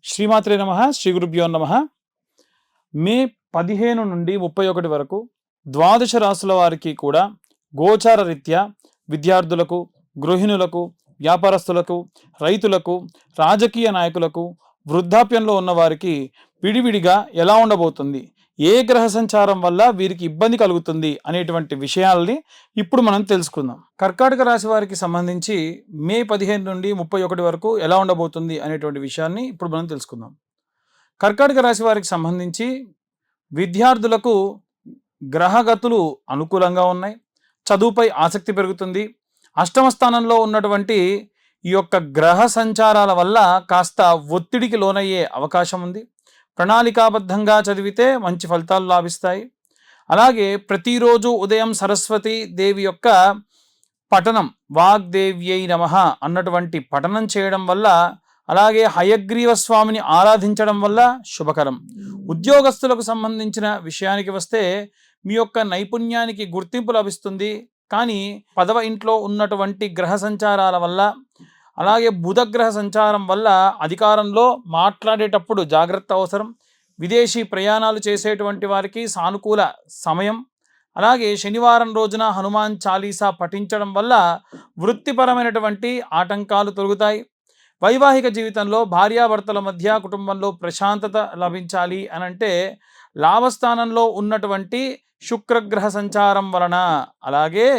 శ్రీమాత్రే నమః. శ్రీ గురుభ్యో నమః. మే 15 నుండి 31 వరకు ద్వాదశ రాశుల వారికి కూడా గోచార రీత్యా విద్యార్థులకు, గృహిణులకు, వ్యాపారస్తులకు, రైతులకు, రాజకీయ నాయకులకు, వృద్ధాప్యంలో ఉన్న వారికి విడివిడిగా ఎలా ఉండబోతుంది, ఏ గ్రహ సంచారం వల్ల వీరికి ఇబ్బంది కలుగుతుంది అనేటువంటి విషయాల్ని ఇప్పుడు మనం తెలుసుకుందాం. కర్కాటక రాశి వారికి సంబంధించి మే 15 నుండి 31 వరకు ఎలా ఉండబోతుంది అనేటువంటి విషయాన్ని ఇప్పుడు మనం తెలుసుకుందాం. కర్కాటక రాశి వారికి సంబంధించి విద్యార్థులకు గ్రహగతులు అనుకూలంగా ఉన్నాయి. చదువుపై ఆసక్తి పెరుగుతుంది. అష్టమ స్థానంలో ఉన్నటువంటి ఈ యొక్క గ్రహ సంచారాల వల్ల కాస్త ఒత్తిడికి లోనయ్యే అవకాశం ఉంది. ప్రణాళికాబద్ధంగా చదివితే మంచి ఫలితాలు లాభిస్తాయి. అలాగే ప్రతిరోజు ఉదయం సరస్వతి దేవి యొక్క పఠనం, వాగ్దేవ్యై నమః అన్నటువంటి పఠనం చేయడం వల్ల, అలాగే హయగ్రీవ స్వామిని ఆరాధించడం వల్ల శుభకరం. ఉద్యోగస్తులకు సంబంధించిన విషయానికి వస్తే మీ యొక్క నైపుణ్యానికి గుర్తింపు లభిస్తుంది. కానీ 10వ ఇంట్లో ఉన్నటువంటి గ్రహ సంచారాల వల్ల, అలాగే బుధగ్రహ సంచారం వల్ల అధికారంలో మాట్లాడేటప్పుడు జాగ్రత్త అవసరం. విదేశీ ప్రయాణాలు చేసేటువంటి వారికి సానుకూల సమయం. అలాగే శనివారం రోజున హనుమాన్ చాలీసా పఠించడం వల్ల వృత్తిపరమైనటువంటి ఆటంకాలు తొలగుతాయి. వైవాహిక జీవితంలో భార్యాభర్తల మధ్య కుటుంబంలో ప్రశాంతత లభించాలి అనంటే లాభస్థానంలో ఉన్నటువంటి శుక్రగ్రహ సంచారం వలన, అలాగే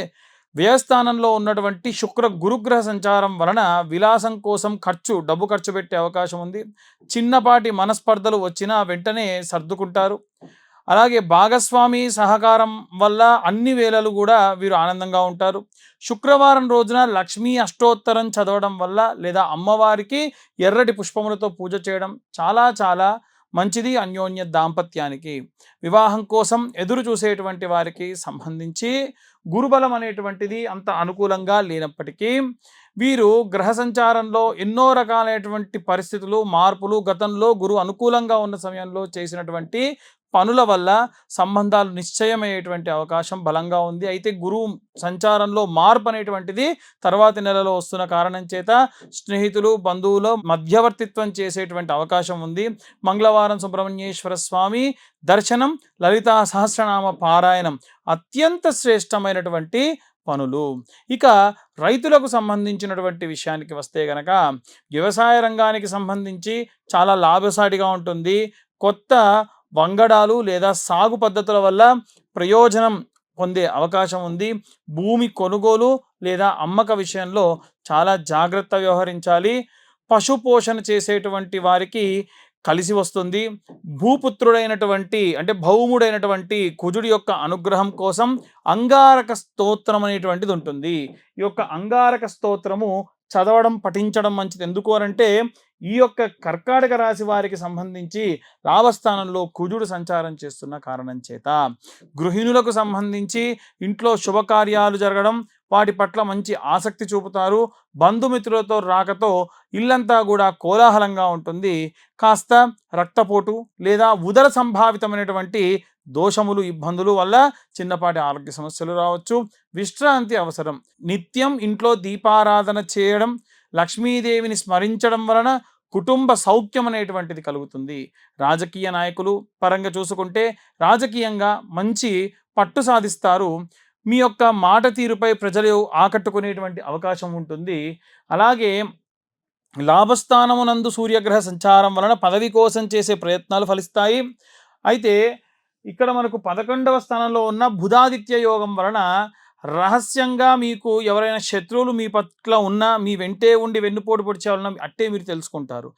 వ్యయస్థానంలో ఉన్నటువంటి శుక్ర గురుగ్రహ సంచారం వలన విలాసం కోసం డబ్బు ఖర్చు పెట్టే అవకాశం ఉంది. చిన్నపాటి మనస్పర్ధలు వచ్చినా వెంటనే సర్దుకుంటారు. అలాగే భాగస్వామి సహకారం వల్ల అన్ని వేళలు కూడా వీరు ఆనందంగా ఉంటారు. శుక్రవారం రోజున లక్ష్మీ అష్టోత్తరం చదవడం వల్ల, లేదా అమ్మవారికి ఎర్రటి పుష్పములతో పూజ చేయడం చాలా చాలా మంచిది. అన్యోన్య దాంపత్యానికి, వివాహం కోసం ఎదురు చూసేటువంటి వారికి సంబంధించి గురుబలం అనేటువంటిది అంత అనుకూలంగా లేనప్పటికీ వీరు గ్రహ సంచారంలో ఎన్నో రకాలైనటువంటి పరిస్థితులు, మార్పులు, గతంలో గురు అనుకూలంగా ఉన్న సమయంలో చేసినటువంటి పనుల వల్ల సంబంధాలు నిశ్చయమయ్యేటువంటి అవకాశం బలంగా ఉంది. అయితే గురువు సంచారంలో మార్పు అనేటువంటిది తర్వాతి నెలలో వస్తున్న కారణం చేత స్నేహితులు, బంధువులు మధ్యవర్తిత్వం చేసేటువంటి అవకాశం ఉంది. మంగళవారం సుబ్రహ్మణ్యేశ్వర స్వామి దర్శనం, లలితా సహస్రనామ పారాయణం అత్యంత శ్రేష్టమైనటువంటి పనులు. ఇక రైతులకు సంబంధించినటువంటి విషయానికి వస్తే గనక వ్యవసాయ రంగానికి సంబంధించి చాలా లాభసాటిగా ఉంటుంది. కొత్త వంగడాలు లేదా సాగు పద్ధతుల వల్ల ప్రయోజనం పొందే అవకాశం ఉంది. భూమి కొనుగోలు లేదా అమ్మక విషయంలో చాలా జాగ్రత్త వ్యవహరించాలి. పశు పోషణ చేసేటువంటి వారికి కలిసి వస్తుంది. భూపుత్రుడైనటువంటి అంటే భౌముడైనటువంటి కుజుడి యొక్క అనుగ్రహం కోసం అంగారక స్తోత్రం అనేటువంటిది ఉంటుంది. ఈ యొక్క అంగారక స్తోత్రము చదవడం, పఠించడం మంచిది. ఎందుకు అనంటే ఈ యొక్క కర్కాటక రాశి వారికి సంబంధించి లాభస్థానంలో కుజుడు సంచారం చేస్తున్న కారణం చేత గృహిణులకు సంబంధించి ఇంట్లో శుభకార్యాలు జరగడం, వాటి పట్ల మంచి ఆసక్తి చూపుతారు. బంధుమిత్రులతో రాకతో ఇల్లంతా కూడా కోలాహలంగా ఉంటుంది. కాస్త రక్తపోటు లేదా ఉదర సంభావితమైనటువంటి దోషములు, ఇబ్బందులు వల్ల చిన్నపాటి ఆరోగ్య సమస్యలు రావచ్చు. విశ్రాంతి అవసరం. నిత్యం ఇంట్లో దీపారాధన చేయడం, లక్ష్మీదేవిని స్మరించడం వలన కుటుంబ సౌఖ్యం అనేటువంటిది కలుగుతుంది. రాజకీయ నాయకులు పరంగా చూసుకుంటే రాజకీయంగా మంచి పట్టు సాధిస్తారు. మీ యొక్క మాట తీరుపై ప్రజలు ఆకట్టుకునేటువంటి అవకాశం ఉంటుంది. అలాగే లాభస్థానమునందు సూర్యగ్రహ సంచారం వలన పదవి కోసం చేసే ప్రయత్నాలు ఫలిస్తాయి. అయితే ఇక్కడ మనకు 11వ స్థానంలో ఉన్న బుధాదిత్య యోగం వలన రహస్యంగా మీకు ఎవరైనా శత్రువులు మీ పట్ల ఉన్నా, మీ వెంటే ఉండి వెన్నుపోటు పొడిచేవాళ్ళ అట్టే మీరు తెలుసుకుంటారు.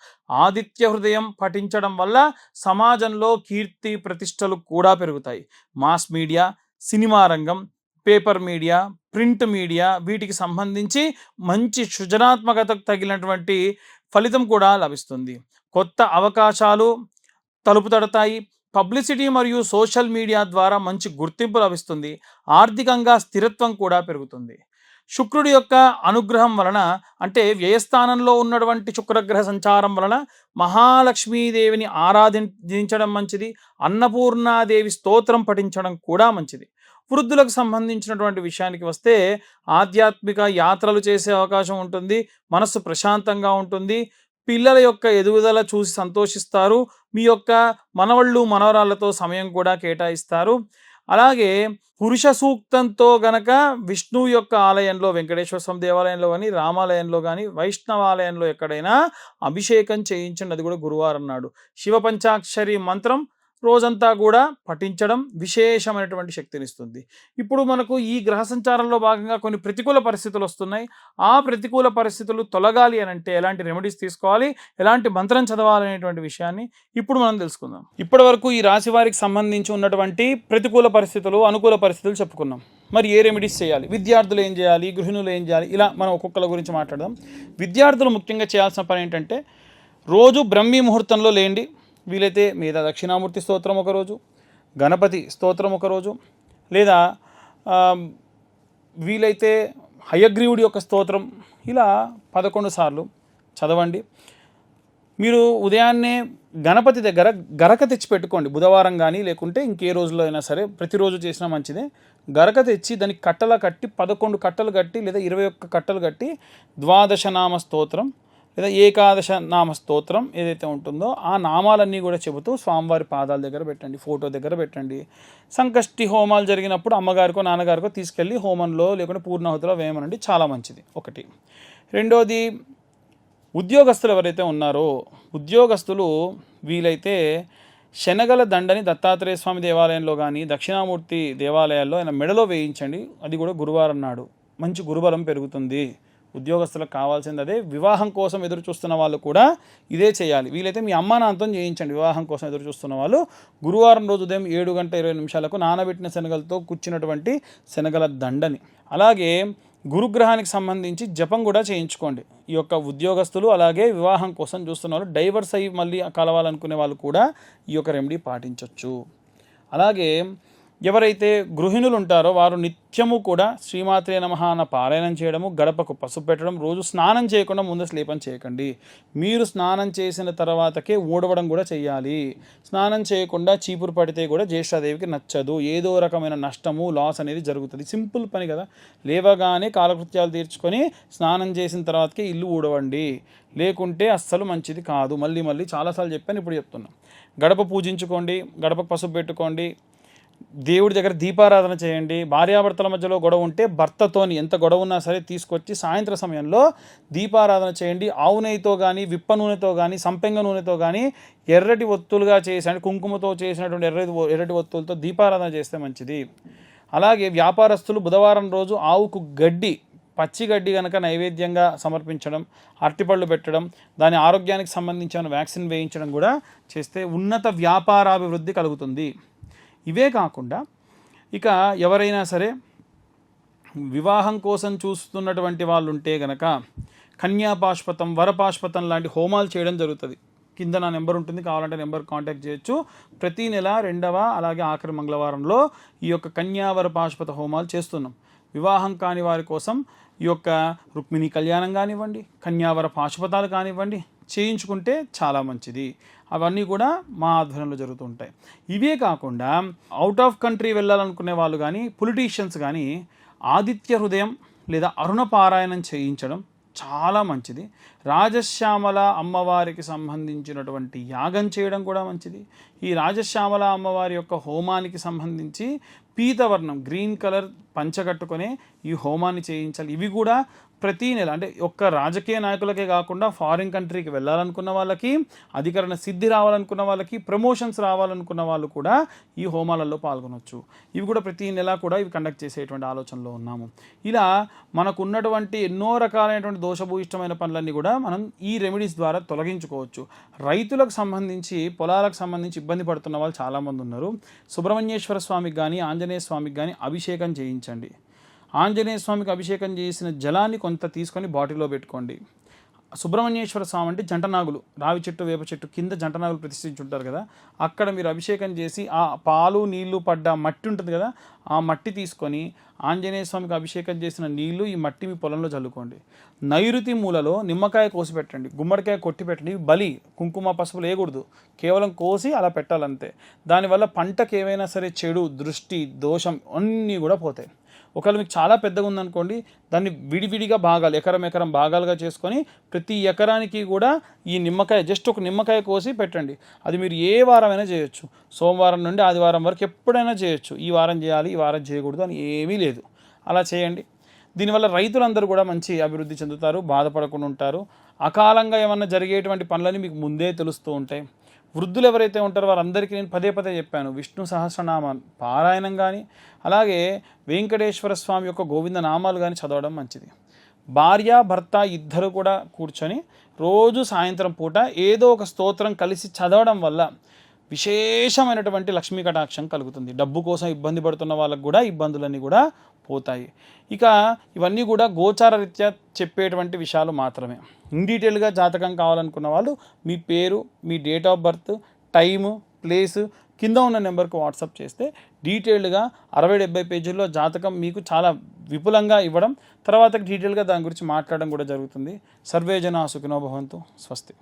ఆదిత్య హృదయం పఠించడం వల్ల సమాజంలో కీర్తి ప్రతిష్టలు కూడా పెరుగుతాయి. మాస్ మీడియా, సినిమా రంగం, పేపర్ మీడియా, ప్రింట్ మీడియా వీటికి సంబంధించి మంచి సృజనాత్మకతకు తగినటువంటి ఫలితం కూడా లభిస్తుంది. కొత్త అవకాశాలు తలుపు తడతాయి. పబ్లిసిటీ మరియు సోషల్ మీడియా ద్వారా మంచి గుర్తింపు లభిస్తుంది. ఆర్థికంగా స్థిరత్వం కూడా పెరుగుతుంది. శుక్రుడి యొక్క అనుగ్రహం వలన, అంటే వ్యయస్థానంలో ఉన్నటువంటి శుక్రగ్రహ సంచారం వలన మహాలక్ష్మీదేవిని ఆరాధించడం మంచిది. అన్నపూర్ణాదేవి స్తోత్రం పఠించడం కూడా మంచిది. వృద్ధులకు సంబంధించినటువంటి విషయానికి వస్తే ఆధ్యాత్మిక యాత్రలు చేసే అవకాశం ఉంటుంది, మనస్సు ప్రశాంతంగా ఉంటుంది, పిల్లల యొక్క ఎదుగుదల చూసి సంతోషిస్తారు, మీ యొక్క మనవళ్ళు మనవరాళ్ళతో సమయం కూడా కేటాయిస్తారు. అలాగే పురుష సూక్తంతో గనక విష్ణువు యొక్క ఆలయంలో, వెంకటేశ్వర స్వామి దేవాలయంలో కానీ, రామాలయంలో కానీ, వైష్ణవాలయంలో ఎక్కడైనా అభిషేకం చేయించండి. అది కూడా గురువారం నాడు. శివ పంచాక్షరి మంత్రం రోజంతా కూడా పఠించడం విశేషమైనటువంటి శక్తినిస్తుంది. ఇప్పుడు మనకు ఈ గ్రహ సంచారంలో భాగంగా కొన్ని ప్రతికూల పరిస్థితులు వస్తున్నాయి. ఆ ప్రతికూల పరిస్థితులు తొలగాలి అని అంటే ఎలాంటి రెమెడీస్ తీసుకోవాలి, ఎలాంటి మంత్రం చదవాలి అనేటువంటి విషయాన్ని ఇప్పుడు మనం తెలుసుకుందాం. ఇప్పటి వరకు ఈ రాశి వారికి సంబంధించి ఉన్నటువంటి ప్రతికూల పరిస్థితులు, అనుకూల పరిస్థితులు చెప్పుకున్నాం. మరి ఏ రెమెడీస్ చేయాలి, విద్యార్థులు ఏం చేయాలి, గృహిణులు ఏం చేయాలి, ఇలా మనం ఒక్కొక్కల గురించి మాట్లాడదాం. విద్యార్థులు ముఖ్యంగా చేయాల్సిన పని ఏంటంటే రోజు బ్రహ్మీ ముహూర్తంలో లేండి. వీలైతే మీద దక్షిణామూర్తి స్తోత్రం ఒకరోజు, గణపతి స్తోత్రం ఒకరోజు, లేదా వీలైతే హయగ్రీవుడి యొక్క స్తోత్రం ఇలా 11 సార్లు చదవండి. మీరు ఉదయాన్నే గణపతి దగ్గర గరక తెచ్చి పెట్టుకోండి. బుధవారం కానీ లేకుంటే ఇంకే రోజులో అయినా సరే, ప్రతిరోజు చేసినా మంచిదే. గరక తెచ్చి దానికి కట్టలా కట్టి 11 కట్టలు కట్టి లేదా 21 కట్టలు కట్టి ద్వాదశనామ స్తోత్రం లేదా ఏకాదశ నామ స్తోత్రం ఏదైతే ఉంటుందో ఆ నామాలన్నీ కూడా చెబుతూ స్వామివారి పాదాల దగ్గర పెట్టండి, ఫోటో దగ్గర పెట్టండి. సంకష్టి హోమాలు జరిగినప్పుడు అమ్మగారికో నాన్నగారికో తీసుకెళ్ళి హోమంలో లేకుంటే పూర్ణాహుతిలో వేయమనండి, చాలా మంచిది. ఒకటి. రెండోది, ఉద్యోగస్తులు ఎవరైతే ఉన్నారో ఉద్యోగస్తులు వీలైతే శనగల దండని దత్తాత్రేయ స్వామి దేవాలయంలో కానీ దక్షిణామూర్తి దేవాలయాల్లో ఆయన మెడలో వేయించండి. అది కూడా గురువారం నాడు. మంచి గురుబలం పెరుగుతుంది. ఉద్యోగస్తులకు కావాల్సింది అదే. వివాహం కోసం ఎదురు చూస్తున్న వాళ్ళు కూడా ఇదే చేయాలి. వీలైతే మీ అమ్మా నాన్నతో చేయించండి. వివాహం కోసం ఎదురు చూస్తున్న వాళ్ళు గురువారం రోజు ఉదయం 7:20 నానబెట్టిన శనగలతో కూర్చున్నటువంటి శనగల దండని. అలాగే గురుగ్రహానికి సంబంధించి జపం కూడా చేయించుకోండి. ఈ యొక్క ఉద్యోగస్తులు అలాగే వివాహం కోసం చూస్తున్న వాళ్ళు, డైవర్స్ అయ్యి మళ్ళీ కలవాలనుకునే వాళ్ళు కూడా ఈ యొక్క రెమెడీ పాటించవచ్చు. అలాగే ఎవరైతే గృహిణులు ఉంటారో వారు నిత్యము కూడా శ్రీమాత్రే నమః అన్న పారాయణం చేయడము, గడపకు పసుపు పెట్టడం, రోజు స్నానం చేయకుండా ముందు స్లేపం చేయకండి. మీరు స్నానం చేసిన తర్వాతకే ఊడవడం కూడా చేయాలి. స్నానం చేయకుండా చీపురు పడితే కూడా జ్యేష్ఠాదేవికి నచ్చదు. ఏదో రకమైన నష్టము, లాస్ అనేది జరుగుతుంది. సింపుల్ పని కదా. లేవగానే కాలకృత్యాలు తీర్చుకొని స్నానం చేసిన తర్వాతకే ఇల్లు ఊడవండి, లేకుంటే అస్సలు మంచిది కాదు. మళ్ళీ చాలాసార్లు చెప్పాను, ఇప్పుడు చెప్తున్నాం. గడప పూజించుకోండి, గడపకు పసుపు పెట్టుకోండి, దేవుడి దగ్గర దీపారాధన చేయండి. భార్యాభర్తల మధ్యలో గొడవ ఉంటే భర్తతోని ఎంత గొడవ ఉన్నా సరే తీసుకొచ్చి సాయంత్రం సమయంలో దీపారాధన చేయండి. ఆవు నెయ్యితో కానీ, విప్ప నూనెతో కానీ, సంపెంగ నూనెతో కానీ ఎర్రటి ఒత్తులుగా చేసి కుంకుమతో చేసినటువంటి ఎర్రటి ఒత్తులతో దీపారాధన చేస్తే మంచిది. అలాగే వ్యాపారస్తులు బుధవారం రోజు ఆవుకు గడ్డి, పచ్చి గడ్డి కనుక నైవేద్యంగా సమర్పించడం, అరటిపళ్ళు పెట్టడం, దాని ఆరోగ్యానికి సంబంధించిన వ్యాక్సిన్ వేయించడం కూడా చేస్తే ఉన్నత వ్యాపారాభివృద్ధి కలుగుతుంది. ఇవే కాకుండా ఇక ఎవరైనా సరే వివాహం కోసం చూస్తున్నటువంటి వాళ్ళు ఉంటే గనక కన్యాపాష్పతం, వరపాష్పతం లాంటి హోమాలు చేయడం జరుగుతుంది. కింద నా నెంబర్ ఉంటుంది, కావాలంటే నెంబర్ కాంటాక్ట్ చేయొచ్చు. ప్రతి నెల 2వ అలాగే ఆఖరి మంగళవారంలో ఈ యొక్క కన్యావర పాష్పత హోమాలు చేస్తున్నాం. వివాహం కాని వారి కోసం ఈ యొక్క రుక్మిణి కళ్యాణం కానివ్వండి, కన్యావర పాశుపతాలు కానివ్వండి చేయించుకుంటే చాలా మంచిది. అవన్నీ కూడా మా ఆధ్వర్యంలో జరుగుతుంటాయి. ఇవే కాకుండా అవుట్ ఆఫ్ కంట్రీ వెళ్ళాలనుకునే వాళ్ళు కానీ, పొలిటీషియన్స్ కానీ ఆదిత్య హృదయం లేదా అరుణ పారాయణం చేయించడం చాలా మంచిది. రాజశ్యామల అమ్మవారికి సంబంధించినటువంటి యాగం చేయడం కూడా మంచిది. ఈ రాజశ్యామల అమ్మవారి యొక్క హోమానికి సంబంధించి పీతవర్ణం, గ్రీన్ కలర్ పంచ కట్టుకొని ఈ హోమాన్ని చేయించాలి. ఇవి కూడా ప్రతి నెల, అంటే ఒక్క రాజకీయ నాయకులకే కాకుండా ఫారిన్ కంట్రీకి వెళ్ళాలనుకున్న వాళ్ళకి, అధికరణ సిద్ధి రావాలనుకున్న వాళ్ళకి, ప్రమోషన్స్ రావాలనుకున్న వాళ్ళు కూడా ఈ హోమాలలో పాల్గొనవచ్చు. ఇవి కూడా ప్రతి నెల కూడా ఇవి కండక్ట్ చేసేటువంటి ఆలోచనలో ఉన్నాము. ఇలా మనకు ఉన్నటువంటి ఎన్నో రకాలైనటువంటి దోషభూయిష్టమైన పనులన్నీ కూడా మనం ఈ రెమెడీస్ ద్వారా తొలగించుకోవచ్చు. రైతులకు సంబంధించి, పొలాలకు సంబంధించి ఇబ్బంది పడుతున్న వాళ్ళు చాలామంది ఉన్నారు. సుబ్రహ్మణ్యేశ్వర స్వామికి కానీ, ఆంజనేయ స్వామికి కానీ అభిషేకం చేయించండి. ఆంజనేయ స్వామికి అభిషేకం చేసిన జలాన్ని కొంత తీసుకొని బాటిల్లో పెట్టుకోండి. సుబ్రహ్మణ్యేశ్వర స్వామి అంటే జంటనాగులు, రావి చెట్టు వేప చెట్టు కింద జంటనాగులు ప్రతిష్ఠించుంటారు కదా, అక్కడ మీరు అభిషేకం చేసి ఆ పాలు నీళ్లు పడ్డ మట్టి ఉంటుంది కదా, ఆ మట్టి తీసుకొని ఆంజనేయ స్వామికి అభిషేకం చేసిన నీళ్లు ఈ మట్టి మీ పొలంలో చల్లుకోండి. నైరుతి మూలలో నిమ్మకాయ కోసి పెట్టండి, గుమ్మడికాయ కొట్టి పెట్టండి. బలి కుంకుమ పసుపులు వేయకూడదు, కేవలం కోసి అలా పెట్టాలంతే. దానివల్ల పంటకు ఏమైనా సరే చెడు దృష్టి దోషం అన్నీ కూడా పోతాయి. ఒకవేళ మీకు చాలా పెద్దగా ఉందనుకోండి, దాన్ని విడివిడిగా భాగాలు ఎకరం భాగాలుగా చేసుకొని ప్రతి ఎకరానికి కూడా ఈ నిమ్మకాయ జస్ట్ ఒక నిమ్మకాయ కోసి పెట్టండి. అది మీరు ఏ వారమైనా చేయొచ్చు, సోమవారం నుండి ఆదివారం వరకు ఎప్పుడైనా చేయొచ్చు. ఈ వారం చేయాలి ఈ వారం చేయకూడదు అని ఏమీ లేదు, అలా చేయండి. దీనివల్ల రైతులందరూ కూడా మంచి అభివృద్ధి చెందుతారు, బాధపడకుండా ఉంటారు. అకాలంగా ఏమన్నా జరిగేటువంటి పనులని మీకు ముందే తెలుస్తూ ఉంటాయి. వృద్ధులు ఎవరైతే ఉంటారో వారందరికీ నేను పదే చెప్పాను, విష్ణు సహస్రనామ పారాయణం కానీ అలాగే వెంకటేశ్వర స్వామి యొక్క గోవింద నామాలు కానీ చదవడం మంచిది. భార్య భర్త ఇద్దరు కూడా కూర్చొని రోజు సాయంత్రం పూట ఏదో ఒక స్తోత్రం కలిసి చదవడం వల్ల విశేషమైనటువంటి లక్ష్మీ కటాక్షం కలుగుతుంది. డబ్బు కోసం ఇబ్బంది పడుతున్న వాళ్ళకు కూడా ఇబ్బందులన్నీ కూడా పోతాయి. ఇక ఇవన్నీ కూడా గోచార రీత్యా చెప్పేటువంటి విషయాలు మాత్రమే. ఇన్ డీటెయిల్గా జాతకం కావాలనుకున్న వాళ్ళు మీ పేరు, మీ date of birth, time, place కింద ఉన్న నెంబర్కి వాట్సాప్ చేస్తే డీటెయిల్డ్గా 60-70 పేజీల్లో జాతకం మీకు చాలా విపులంగా ఇవ్వడం, తర్వాత డీటెయిల్గా దాని గురించి మాట్లాడడం కూడా జరుగుతుంది. సర్వే జనా సుఖినో భవంతు. స్వస్తి.